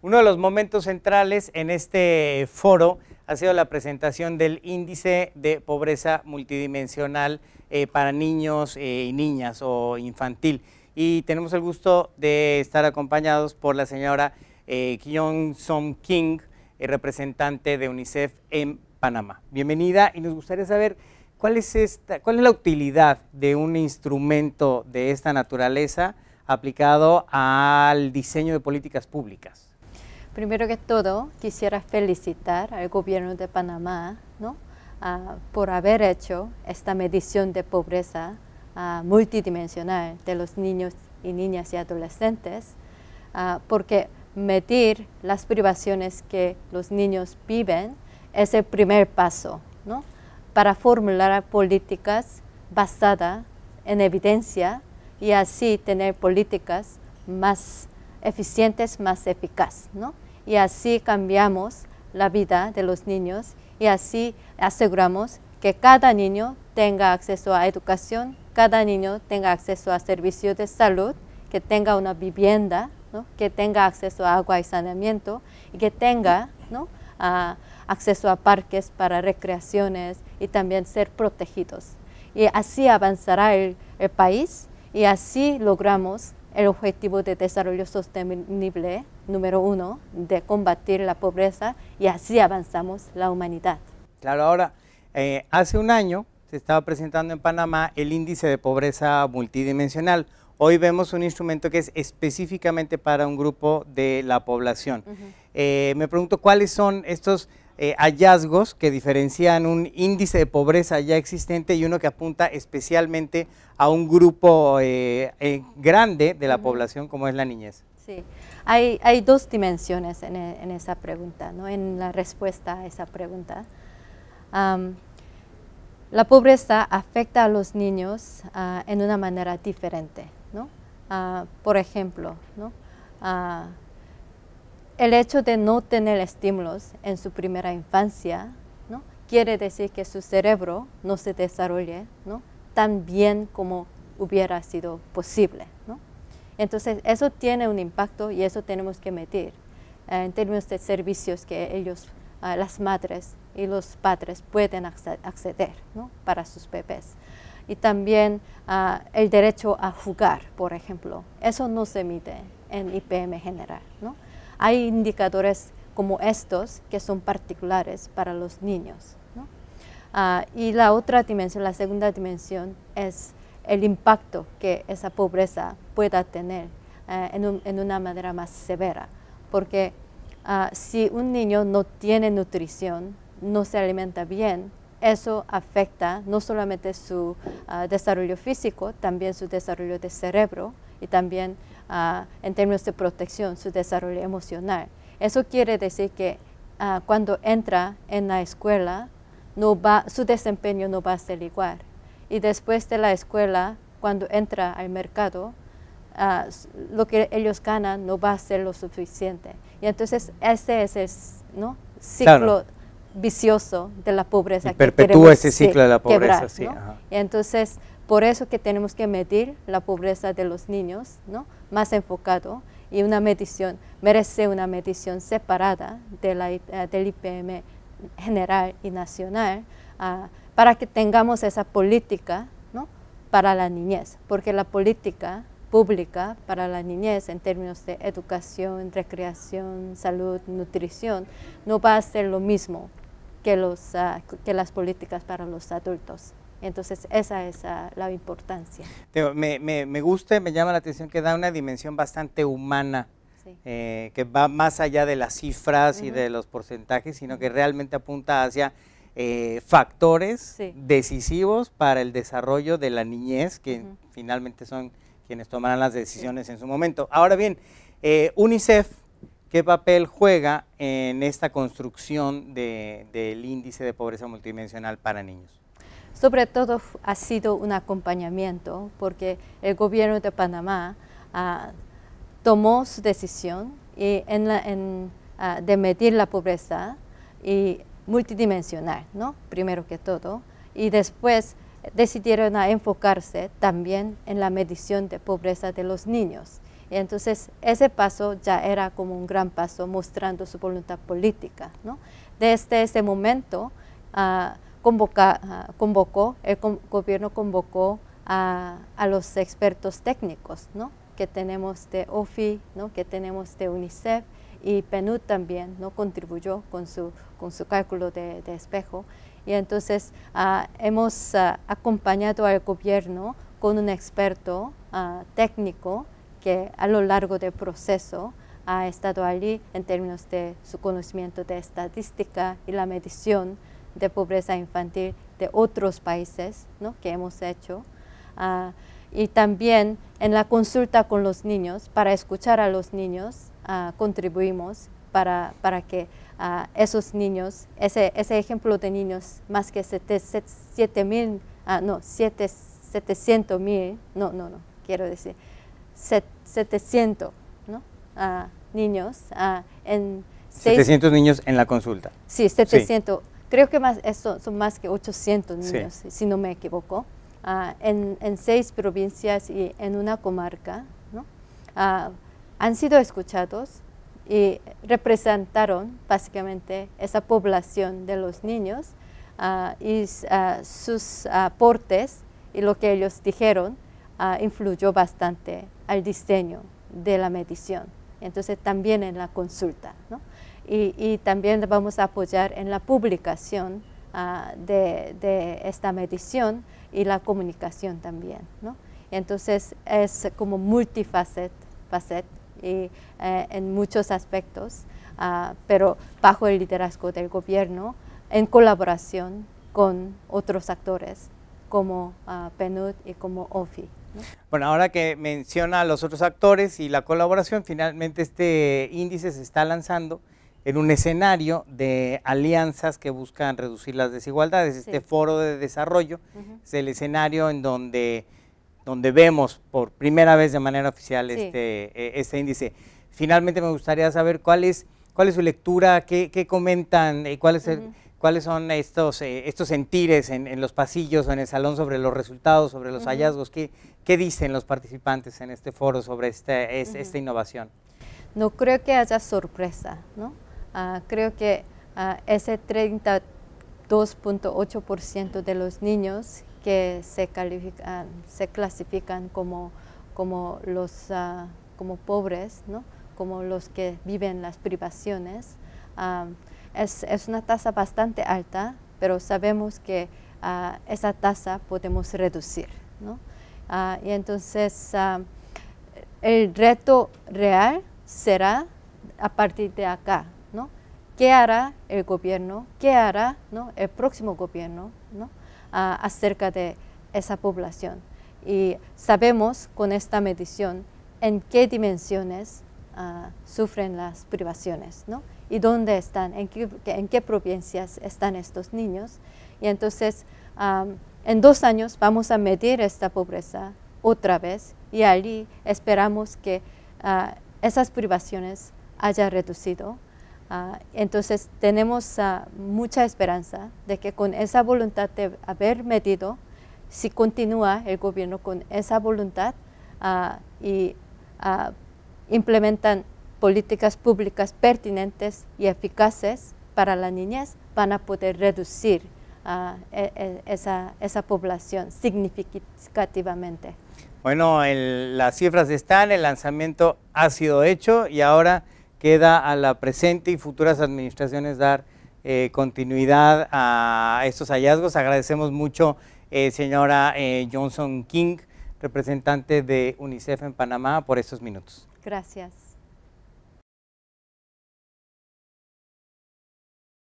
Uno de los momentos centrales en este foro ha sido la presentación del Índice de Pobreza Multidimensional para niños y niñas o infantil. Y tenemos el gusto de estar acompañados por la señora Kyung-Som Kim, representante de UNICEF en Panamá. Bienvenida, y nos gustaría saber cuál es la utilidad de un instrumento de esta naturaleza aplicado al diseño de políticas públicas. Primero que todo, quisiera felicitar al gobierno de Panamá, ¿no? Por haber hecho esta medición de pobreza multidimensional de los niños y niñas y adolescentes, porque medir las privaciones que los niños viven es el primer paso, ¿no? Para formular políticas basadas en evidencia y así tener políticas más eficientes, más eficaces, ¿no? Y así cambiamos la vida de los niños y así aseguramos que cada niño tenga acceso a educación, cada niño tenga acceso a servicios de salud, que tenga una vivienda, ¿no? Que tenga acceso a agua y saneamiento y que tenga, ¿no? Acceso a parques para recreaciones y también ser protegidos. Y así avanzará el país y así logramos el objetivo de desarrollo sostenible número 1, de combatir la pobreza, y así avanzamos la humanidad. Claro, ahora, hace un año se estaba presentando en Panamá el índice de pobreza multidimensional. Hoy vemos un instrumento que es específicamente para un grupo de la población. Me pregunto cuáles son estos hallazgos que diferencian un índice de pobreza ya existente y uno que apunta especialmente a un grupo grande de la población como es la niñez. Sí, hay dos dimensiones en esa pregunta, ¿no? En la respuesta a esa pregunta. La pobreza afecta a los niños en una manera diferente, ¿no? Por ejemplo, ¿no? El hecho de no tener estímulos en su primera infancia, ¿no? Quiere decir que su cerebro no se desarrolle, ¿no? Tan bien como hubiera sido posible, ¿no? Entonces, eso tiene un impacto y eso tenemos que medir en términos de servicios que ellos, las madres y los padres pueden acceder, ¿no? Para sus bebés. Y también el derecho a jugar, por ejemplo, eso no se mide en IPM general, ¿no? Hay indicadores como estos que son particulares para los niños, ¿no? Y la otra dimensión, la segunda dimensión, es el impacto que esa pobreza pueda tener en una manera más severa. Porque si un niño no tiene nutrición, no se alimenta bien, eso afecta no solamente su desarrollo físico, también su desarrollo de cerebro y también en términos de protección, su desarrollo emocional. Eso quiere decir que cuando entra en la escuela, su desempeño no va a ser igual. Y después de la escuela, cuando entra al mercado, lo que ellos ganan no va a ser lo suficiente. Y entonces ese es el, ¿no? Ciclo, claro, vicioso de la pobreza. Y perpetúa ese ciclo de la pobreza. Quebrar, sí, ¿no? Y entonces, por eso que tenemos que medir la pobreza de los niños, ¿no? Más enfocado, y una medición, merece una medición separada del IPM general y nacional, para que tengamos esa política, ¿no? Para la niñez, porque la política pública para la niñez en términos de educación, recreación, salud, nutrición, no va a ser lo mismo que las políticas para los adultos. Entonces, esa es la importancia. Me gusta y me llama la atención que da una dimensión bastante humana, sí, que va más allá de las cifras y de los porcentajes, sino que realmente apunta hacia factores sí, decisivos para el desarrollo de la niñez, que finalmente son quienes tomarán las decisiones sí, en su momento. Ahora bien, UNICEF, ¿qué papel juega en esta construcción del índice de pobreza multidimensional para niños? Sobre todo ha sido un acompañamiento, porque el gobierno de Panamá tomó su decisión de medir la pobreza y multidimensional, ¿no? Primero que todo, y después decidieron enfocarse también en la medición de pobreza de los niños. Y entonces ese paso ya era como un gran paso mostrando su voluntad política, ¿no? Desde ese momento el gobierno convocó a los expertos técnicos, ¿no? Que tenemos de OFI, ¿no? Que tenemos de UNICEF, y PNUD también, ¿no? Contribuyó con su cálculo de espejo. Y entonces hemos acompañado al gobierno con un experto técnico que a lo largo del proceso ha estado allí en términos de su conocimiento de estadística y la medición de pobreza infantil de otros países, ¿no? Que hemos hecho. Y también en la consulta con los niños, para escuchar a los niños, contribuimos para que esos niños, ese ejemplo de niños, más que 700,000, quiero decir 700, ¿no? Niños en 700 niños en la consulta. Sí, 700. Sí. Creo que son más que 800 niños, sí, si no me equivoco, en 6 provincias y en una comarca, ¿no? Han sido escuchados y representaron básicamente esa población de los niños y sus aportes y lo que ellos dijeron influyó bastante al diseño de la medición. Entonces también en la consulta, ¿no? Y también vamos a apoyar en la publicación de esta medición y la comunicación también, ¿no? Entonces es como multifacet y en muchos aspectos, pero bajo el liderazgo del gobierno, en colaboración con otros actores como PNUD y como OFI, ¿no? Bueno, ahora que menciona a los otros actores y la colaboración, finalmente este índice se está lanzando en un escenario de alianzas que buscan reducir las desigualdades. Este foro de desarrollo es el escenario en donde vemos por primera vez de manera oficial este índice. Finalmente me gustaría saber cuál es su lectura, qué comentan, cuáles son estos sentires en los pasillos o en el salón sobre los resultados, sobre los hallazgos, qué dicen los participantes en este foro sobre esta innovación. No creo que haya sorpresa, ¿no? Creo que ese 32.8% de los niños que se clasifican como pobres, ¿no? Como los que viven las privaciones, es una tasa bastante alta, pero sabemos que esa tasa podemos reducir, ¿no? Y entonces el reto real será a partir de acá, ¿no? ¿Qué hará el gobierno? ¿Qué hará, ¿no? el próximo gobierno, ¿no? Acerca de esa población? Y sabemos con esta medición en qué dimensiones sufren las privaciones, ¿no? Y dónde están, en qué provincias están estos niños. Y entonces en 2 años vamos a medir esta pobreza otra vez y allí esperamos que esas privaciones haya reducido. Entonces tenemos mucha esperanza de que con esa voluntad de haber medido, si continúa el gobierno con esa voluntad y implementan políticas públicas pertinentes y eficaces para la niñez, van a poder reducir esa población significativamente. Bueno, las cifras están, el lanzamiento ha sido hecho y ahora queda a la presente y futuras administraciones dar continuidad a estos hallazgos. Agradecemos mucho, señora Johnson King, representante de UNICEF en Panamá, por estos minutos. Gracias.